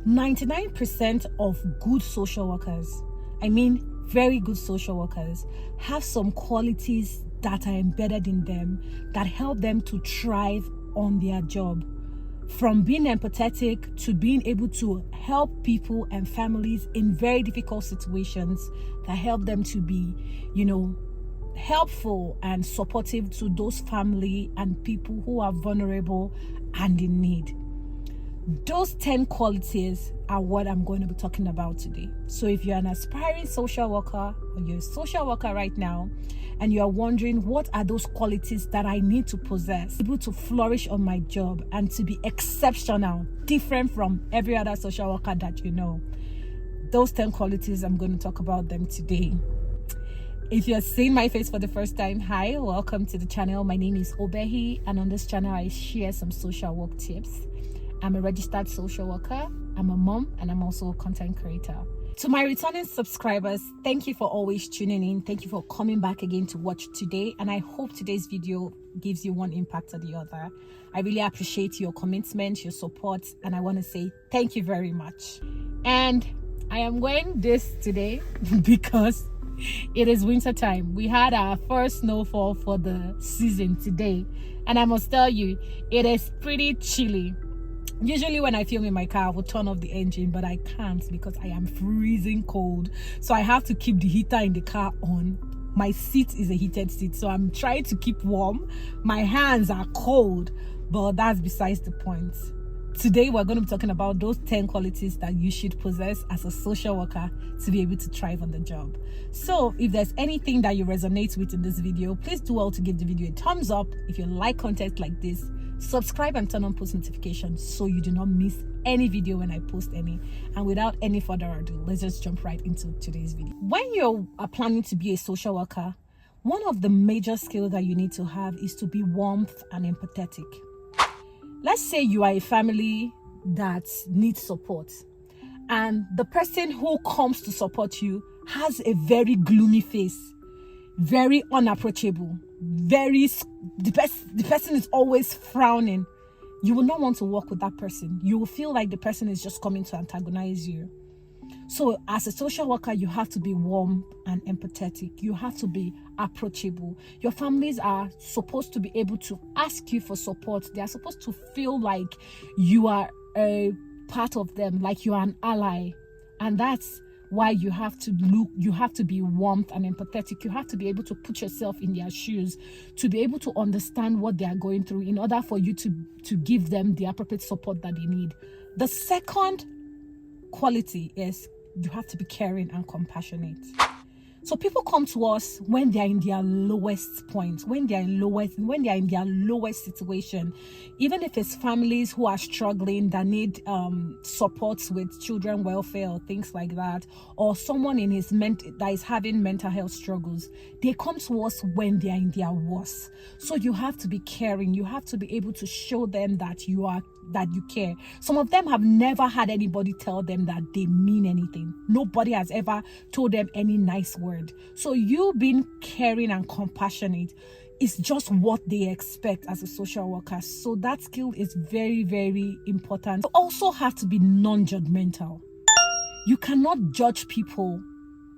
99% of good social workers, I mean very good social workers, have some qualities that are embedded in them that help them to thrive on their job. From being empathetic to being able to help people and families in very difficult situations, that help them to be, helpful and supportive to those family and people who are vulnerable and in need. Those 10 qualities are what I'm going to be talking about today. So if you're an aspiring social worker or you're a social worker right now and you're wondering what are those qualities that I need to possess, able to flourish on my job and to be exceptional, different from every other social worker that you know, those 10 qualities, I'm going to talk about them today. If you're seeing my face for the first time, hi, welcome to the channel. My name is Obehi, and on this channel I share some social work tips. I'm a registered social worker, I'm a mom, and I'm also a content creator. To my returning subscribers, thank you for always tuning in. Thank you for coming back again to watch today, and I hope today's video gives you one impact or the other. I really appreciate your commitment, your support, and I want to say thank you very much. And I am wearing this today because it is winter time. We had our first snowfall for the season today, and I must tell you, it is pretty chilly. Usually when I film in my car, I will turn off the engine, but I can't because I am freezing cold. So I have to keep the heater in the car on. My seat is a heated seat, so I'm trying to keep warm. My hands are cold, but that's besides the point. Today, we're going to be talking about those 10 qualities that you should possess as a social worker to be able to thrive on the job. So if there's anything that you resonate with in this video, please do well to give the video a thumbs up. If you like content like this, subscribe and turn on post notifications so you do not miss any video when I post any. And without any further ado, let's just jump right into today's video. When you are planning to be a social worker, one of the major skills that you need to have is to be warm and empathetic. Let's say you are a family that needs support, and the person who comes to support you has a very gloomy face, very unapproachable, the person is always frowning. You will not want to work with that person. You will feel like the person is just coming to antagonize you. So as a social worker, you have to be warm and empathetic. You have to be approachable. Your families are supposed to be able to ask you for support. They are supposed to feel like you are a part of them, like you are an ally. And that's why you have to be warm and empathetic. You have to be able to put yourself in their shoes, to be able to understand what they are going through in order for you to give them the appropriate support that they need. The second quality is you have to be caring and compassionate. So people come to us when they are in their lowest point, when they are in their lowest situation. Even if it's families who are struggling that need supports with children welfare or things like that, or someone that is having mental health struggles, they come to us when they are in their worst. So you have to be caring. You have to be able to show them that you care. Some of them have never had anybody tell them that they mean anything. Nobody has ever told them any nice word. So you being caring and compassionate is just what they expect as a social worker. So that skill is very, very important. You also have to be non-judgmental. You cannot judge people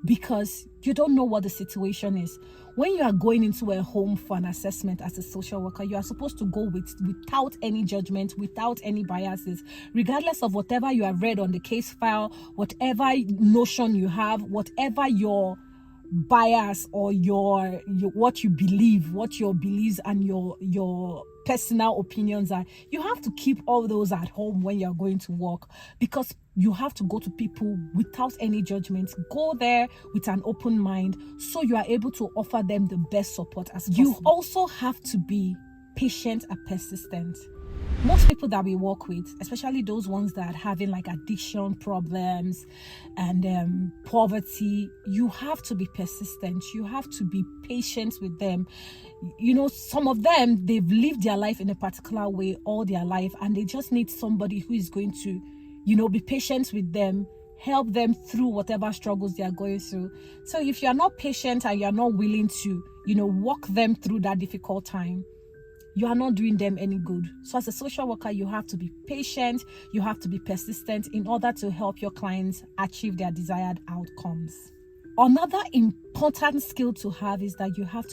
because you don't know what the situation is. When you are going into a home for an assessment as a social worker, you are supposed to go without any judgment, without any biases, regardless of whatever you have read on the case file, whatever notion you have, whatever your bias or what you believe, what your beliefs and your personal opinions are. You have to keep all those at home when you're going to work, because you have to go to people without any judgment. Go there with an open mind so you are able to offer them the best support as possible. You also have to be patient and persistent. Most people that we work with, especially those ones that are having like addiction problems and poverty, you have to be persistent. You have to be patient with them. Some of them, they've lived their life in a particular way all their life, and they just need somebody who is going to, be patient with them, help them through whatever struggles they are going through. So if you are not patient and you are not willing to, walk them through that difficult time, you are not doing them any good. So as a social worker, you have to be patient, you have to be persistent in order to help your clients achieve their desired outcomes. Another important skill to have is that you have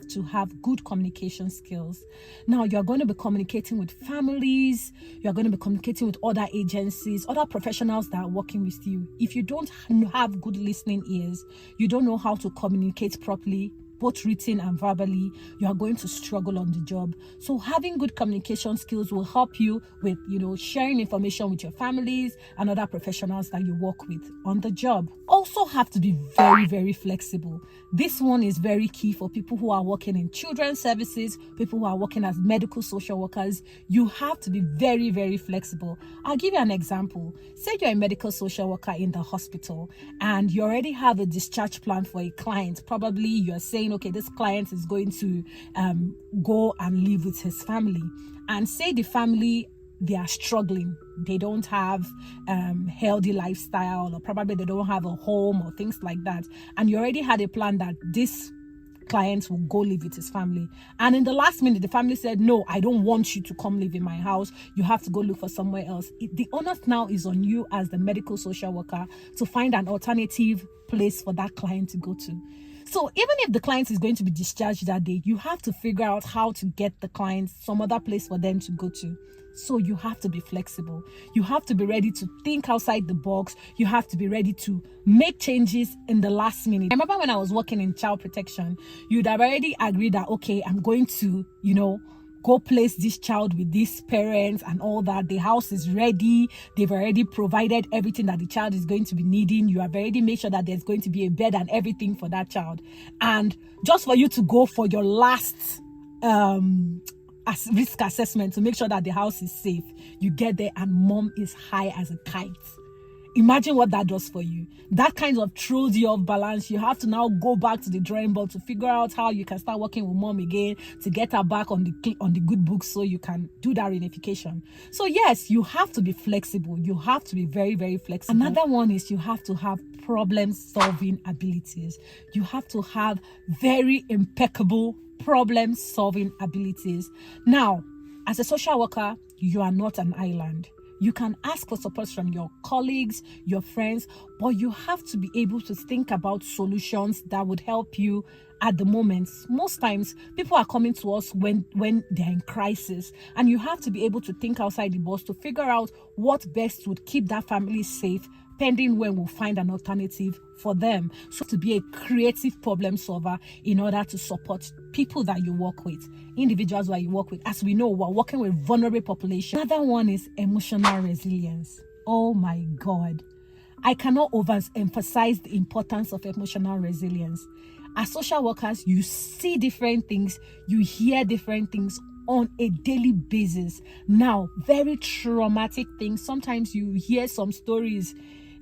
to have good communication skills. Now, you're going to be communicating with families, you're going to be communicating with other agencies, other professionals that are working with you. If you don't have good listening ears, you don't know how to communicate properly, both written and verbally, you are going to struggle on the job. So having good communication skills will help you with, sharing information with your families and other professionals that you work with on the job. Also have to be very, very flexible. This one is very key for people who are working in children's services, people who are working as medical social workers. You have to be very, very flexible. I'll give you an example. Say you're a medical social worker in the hospital and you already have a discharge plan for a client. Probably you're saying, okay, this client is going to go and live with his family. And say the family, they are struggling. They don't have healthy lifestyle, or probably they don't have a home or things like that. And you already had a plan that this client will go live with his family. And in the last minute, the family said, no, I don't want you to come live in my house. You have to go look for somewhere else. The onus now is on you as the medical social worker to find an alternative place for that client to go to. So even if the client is going to be discharged that day, you have to figure out how to get the client some other place for them to go to. So you have to be flexible. You have to be ready to think outside the box. You have to be ready to make changes in the last minute. I remember when I was working in child protection, you'd have already agreed that, okay, I'm going to, go place this child with these parents and all that. The house is ready. They've already provided everything that the child is going to be needing. You have already made sure that there's going to be a bed and everything for that child. And just for you to go for your last risk assessment to make sure that the house is safe, you get there and mom is high as a kite. Imagine what that does for you. That kind of throws you off balance. You have to now go back to the drawing board to figure out how you can start working with mom again to get her back on the good books so you can do that reunification. So yes, you have to be flexible. You have to be very, very flexible. Another one is you have to have problem-solving abilities. You have to have very impeccable problem-solving abilities. Now, as a social worker, you are not an island. You can ask for support from your colleagues, your friends, but you have to be able to think about solutions that would help you at the moment. Most times, people are coming to us when they're in crisis, and you have to be able to think outside the box to figure out what best would keep that family safe, pending when we'll find an alternative for them. So to be a creative problem solver in order to support people that you work with, individuals that you work with. As we know, we're working with vulnerable population. Another one is emotional resilience. Oh my God. I cannot overemphasize the importance of emotional resilience. As social workers, you see different things, you hear different things on a daily basis. Now, very traumatic things. Sometimes you hear some stories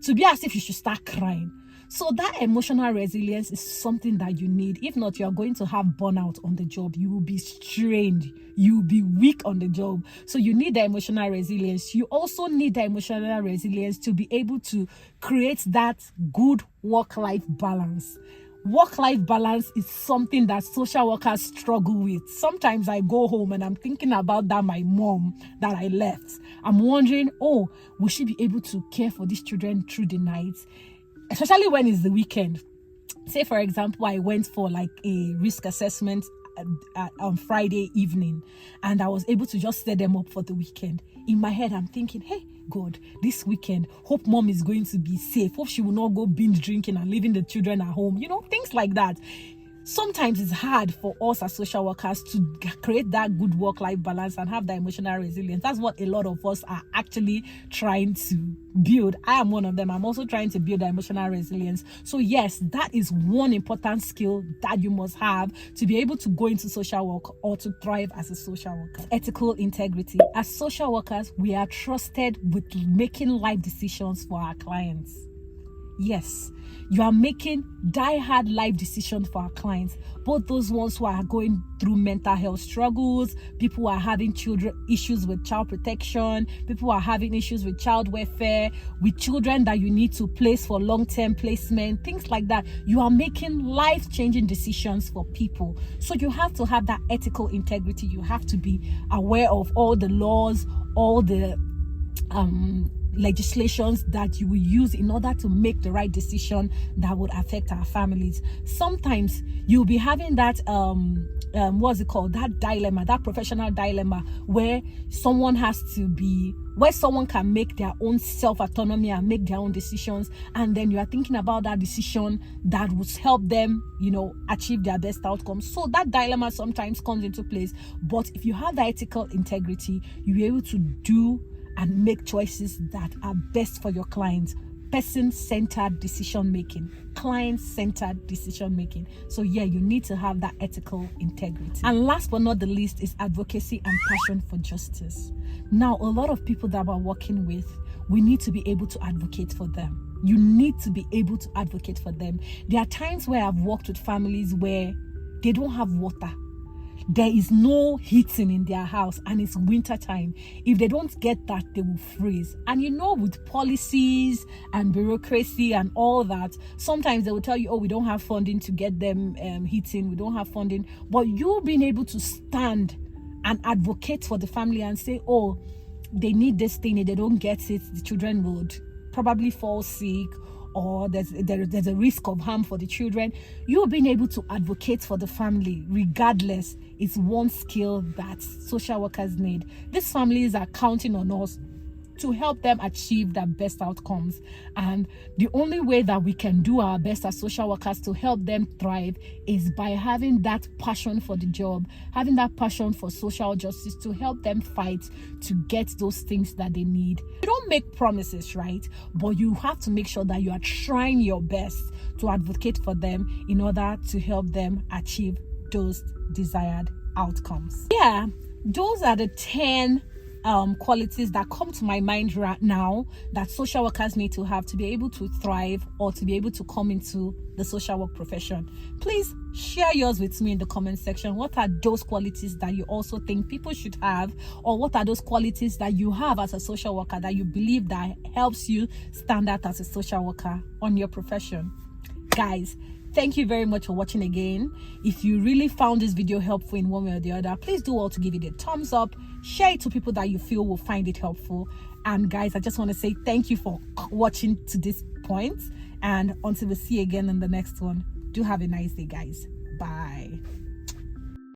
to be as if you should start crying. So that emotional resilience is something that you need. If not, you are going to have burnout on the job. You will be strained. You will be weak on the job. So you need the emotional resilience. You also need the emotional resilience to be able to create that good work-life balance. Work-life balance is something that social workers struggle with. Sometimes I go home and I'm thinking about my mom that I left. I'm wondering, will she be able to care for these children through the night? Especially when it's the weekend. Say, for example, I went for like a risk assessment on Friday evening, and I was able to just set them up for the weekend. In my head, I'm thinking, hey, God, this weekend, hope mom is going to be safe. Hope she will not go binge drinking and leaving the children at home. Things like that. Sometimes it's hard for us as social workers to create that good work-life balance and have that emotional resilience. That's what a lot of us are actually trying to build. I am one of them. I'm also trying to build that emotional resilience. So yes, that is one important skill that you must have to be able to go into social work or to thrive as a social worker. Ethical integrity. As social workers, we are trusted with making life decisions for our clients. Yes, you are making die-hard life decisions for our clients, both those ones who are going through mental health struggles, people who are having issues with child protection, people who are having issues with child welfare, with children that you need to place for long-term placement, things like that. You are making life-changing decisions for people. So you have to have that ethical integrity. You have to be aware of all the laws, all the legislations that you will use in order to make the right decision that would affect our families. Sometimes you'll be having that what's it called, that dilemma, that professional dilemma, where someone can make their own self-autonomy and make their own decisions, and then you are thinking about that decision that would help them, achieve their best outcomes. So that dilemma sometimes comes into place. But if you have the ethical integrity, you'll be able to do and make choices that are best for your clients. Person-centered decision making, client-centered decision making. So yeah, you need to have that ethical integrity. And last but not the least is advocacy and passion for justice. Now, a lot of people that we're working with, we need to be able to advocate for them. You need to be able to advocate for them. There are times where I've worked with families where they don't have water. There is no heating in their house and it's winter time. If they don't get that, they will freeze. And with policies and bureaucracy and all that, sometimes they will tell you, we don't have funding to get them heating. We don't have funding. But you being able to stand and advocate for the family and say, they need this thing. If they don't get it, the children would probably fall sick, or there's a risk of harm for the children. You being able to advocate for the family, regardless, is one skill that social workers need. These families are counting on us to help them achieve their best outcomes. And the only way that we can do our best as social workers to help them thrive is by having that passion for the job, having that passion for social justice, to help them fight to get those things that they need. You don't make promises, right? But you have to make sure that you are trying your best to advocate for them in order to help them achieve those desired outcomes. Yeah, those are the 10 qualities that come to my mind right now that social workers need to have to be able to thrive or to be able to come into the social work profession. Please share yours with me in the comment section. What are those qualities that you also think people should have, or what are those qualities that you have as a social worker that you believe that helps you stand out as a social worker on your profession? Guys, thank you very much for watching again. If you really found this video helpful in one way or the other, please do all to give it a thumbs up, share it to people that you feel will find it helpful. And guys, I just want to say thank you for watching to this point, and until we see you again in the next one, do have a nice day, guys. Bye.